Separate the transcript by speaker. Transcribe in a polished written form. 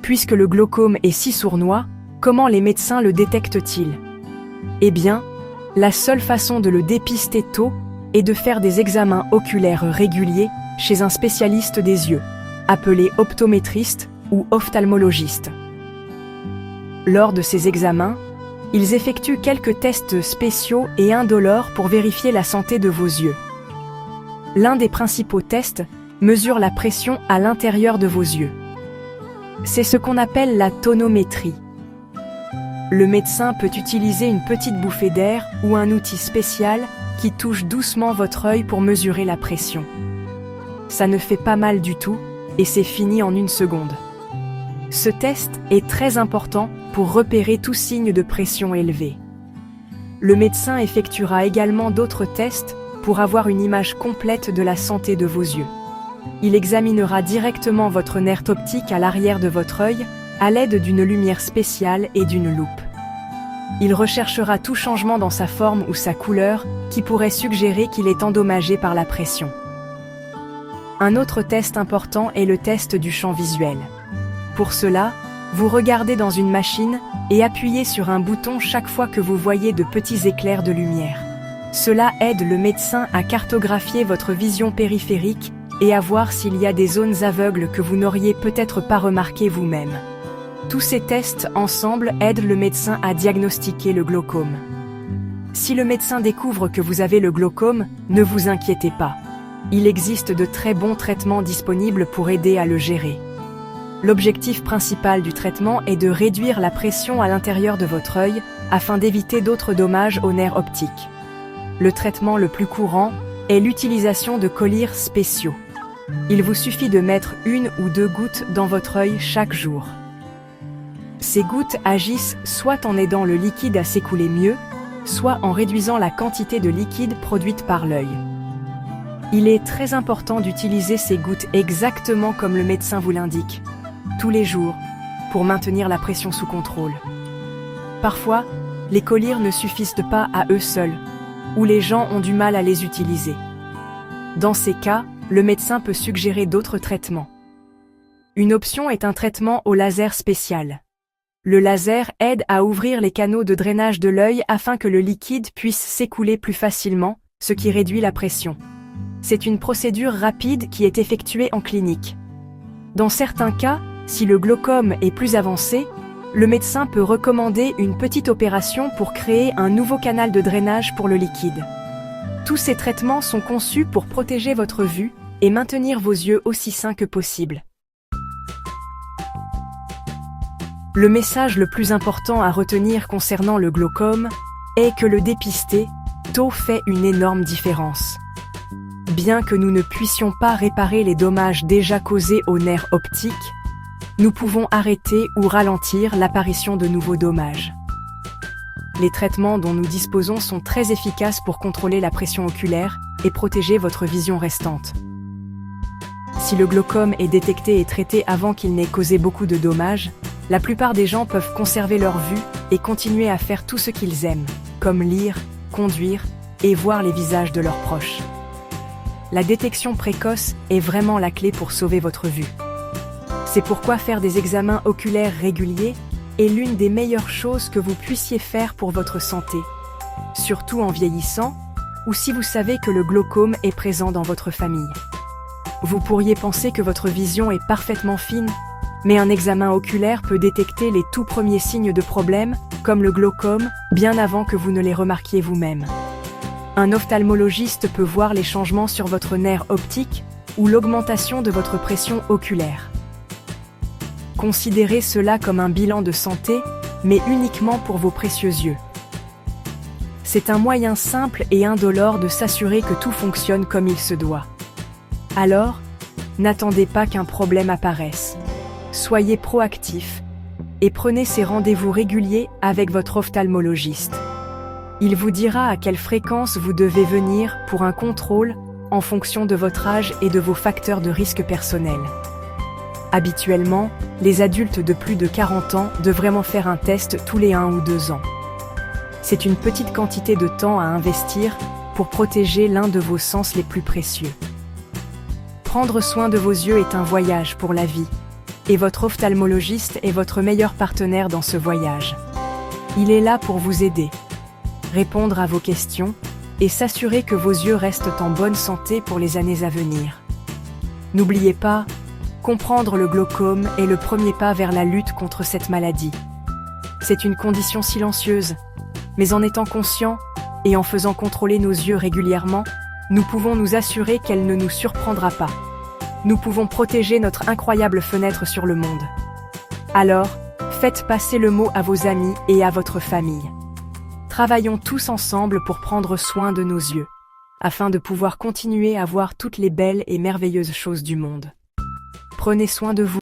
Speaker 1: Puisque le glaucome est si sournois, comment les médecins le détectent-ils? Eh bien, la seule façon de le dépister tôt est de faire des examens oculaires réguliers chez un spécialiste des yeux, appelé optométriste ou ophtalmologiste. Lors de ces examens, ils effectuent quelques tests spéciaux et indolores pour vérifier la santé de vos yeux. L'un des principaux tests mesure la pression à l'intérieur de vos yeux. C'est ce qu'on appelle la tonométrie. Le médecin peut utiliser une petite bouffée d'air ou un outil spécial qui touche doucement votre œil pour mesurer la pression. Ça ne fait pas mal du tout et c'est fini en 1 seconde. Ce test est très important pour repérer tout signe de pression élevée. Le médecin effectuera également d'autres tests pour avoir une image complète de la santé de vos yeux. Il examinera directement votre nerf optique à l'arrière de votre œil à l'aide d'une lumière spéciale et d'une loupe. Il recherchera tout changement dans sa forme ou sa couleur qui pourrait suggérer qu'il est endommagé par la pression. Un autre test important est le test du champ visuel. Pour cela, vous regardez dans une machine et appuyez sur un bouton chaque fois que vous voyez de petits éclairs de lumière. Cela aide le médecin à cartographier votre vision périphérique et à voir s'il y a des zones aveugles que vous n'auriez peut-être pas remarquées vous-même. Tous ces tests ensemble aident le médecin à diagnostiquer le glaucome. Si le médecin découvre que vous avez le glaucome, ne vous inquiétez pas. Il existe de très bons traitements disponibles pour aider à le gérer. L'objectif principal du traitement est de réduire la pression à l'intérieur de votre œil afin d'éviter d'autres dommages aux nerfs optiques. Le traitement le plus courant est l'utilisation de collyres spéciaux. Il vous suffit de mettre 1 ou 2 gouttes dans votre œil chaque jour. Ces gouttes agissent soit en aidant le liquide à s'écouler mieux, soit en réduisant la quantité de liquide produite par l'œil. Il est très important d'utiliser ces gouttes exactement comme le médecin vous l'indique, tous les jours, pour maintenir la pression sous contrôle. Parfois, les collyres ne suffisent pas à eux seuls, ou les gens ont du mal à les utiliser. Dans ces cas, le médecin peut suggérer d'autres traitements. Une option est un traitement au laser spécial. Le laser aide à ouvrir les canaux de drainage de l'œil afin que le liquide puisse s'écouler plus facilement, ce qui réduit la pression. C'est une procédure rapide qui est effectuée en clinique. Dans certains cas, si le glaucome est plus avancé, le médecin peut recommander une petite opération pour créer un nouveau canal de drainage pour le liquide. Tous ces traitements sont conçus pour protéger votre vue et maintenir vos yeux aussi sains que possible. Le message le plus important à retenir concernant le glaucome est que le dépister tôt fait une énorme différence. Bien que nous ne puissions pas réparer les dommages déjà causés aux nerfs optiques, nous pouvons arrêter ou ralentir l'apparition de nouveaux dommages. Les traitements dont nous disposons sont très efficaces pour contrôler la pression oculaire et protéger votre vision restante. Si le glaucome est détecté et traité avant qu'il n'ait causé beaucoup de dommages, la plupart des gens peuvent conserver leur vue et continuer à faire tout ce qu'ils aiment, comme lire, conduire et voir les visages de leurs proches. La détection précoce est vraiment la clé pour sauver votre vue. C'est pourquoi faire des examens oculaires réguliers est l'une des meilleures choses que vous puissiez faire pour votre santé, surtout en vieillissant ou si vous savez que le glaucome est présent dans votre famille. Vous pourriez penser que votre vision est parfaitement fine, mais un examen oculaire peut détecter les tout premiers signes de problème, comme le glaucome, bien avant que vous ne les remarquiez vous-même. Un ophtalmologiste peut voir les changements sur votre nerf optique ou l'augmentation de votre pression oculaire. Considérez cela comme un bilan de santé, mais uniquement pour vos précieux yeux. C'est un moyen simple et indolore de s'assurer que tout fonctionne comme il se doit. Alors, n'attendez pas qu'un problème apparaisse. Soyez proactif et prenez ces rendez-vous réguliers avec votre ophtalmologiste. Il vous dira à quelle fréquence vous devez venir pour un contrôle en fonction de votre âge et de vos facteurs de risque personnels. Habituellement, les adultes de plus de 40 ans devraient faire un test tous les 1 ou 2 ans. C'est une petite quantité de temps à investir pour protéger l'un de vos sens les plus précieux. Prendre soin de vos yeux est un voyage pour la vie, et votre ophtalmologiste est votre meilleur partenaire dans ce voyage. Il est là pour vous aider, répondre à vos questions et s'assurer que vos yeux restent en bonne santé pour les années à venir. N'oubliez pas, comprendre le glaucome est le premier pas vers la lutte contre cette maladie. C'est une condition silencieuse, mais en étant conscient et en faisant contrôler nos yeux régulièrement, nous pouvons nous assurer qu'elle ne nous surprendra pas. Nous pouvons protéger notre incroyable fenêtre sur le monde. Alors, faites passer le mot à vos amis et à votre famille. Travaillons tous ensemble pour prendre soin de nos yeux, afin de pouvoir continuer à voir toutes les belles et merveilleuses choses du monde. Prenez soin de vous.